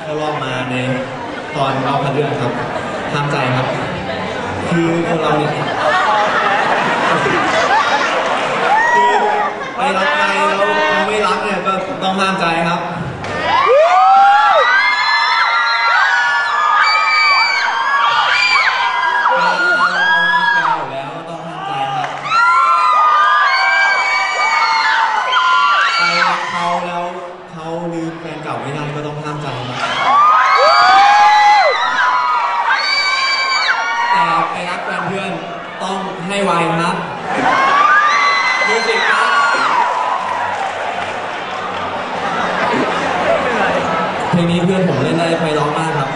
เข้ารอบมาในตอนรอบคัดเลือกครับห้ามใจครับคือคนเราเนี่ยคือไปรักใครแล้วไม่รักเนี่ยก็ต้องห้ามใจครับเขาลืมแฟนเก่าไม่ได้ก็ต้องห้ามใจครับแต่ไปรักแฟนเพื่อนต้องให้ไวครับมิวสิกครับเพลงนี้เพื่อนผมเล่นได้ไพเราะมากครับ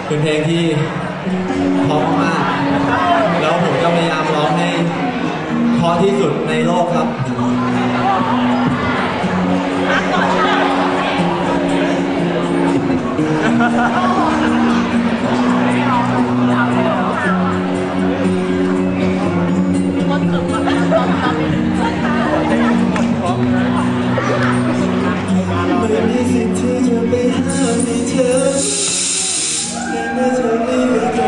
เป็นเพลงที่เพราะมากแล้วผมจะพยายามร้องให้เพราะที่สุดในโลกครับไม่มีสิทธิ์ที่จะไปห้ามให้เธอในเมื่อเธอไม่มีใคร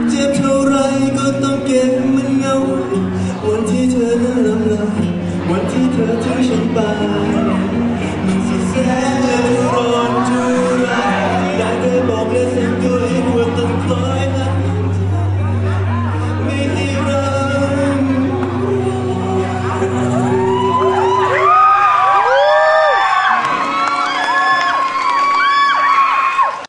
เจ็บเท่าไรก็ต้องเก็บมันเงาวันที่เธอนั้นลำลาวันที่เธอทิ้งฉันไปมันสุดแสนจะร้อนทุรายได้แต่บอกและสั่ง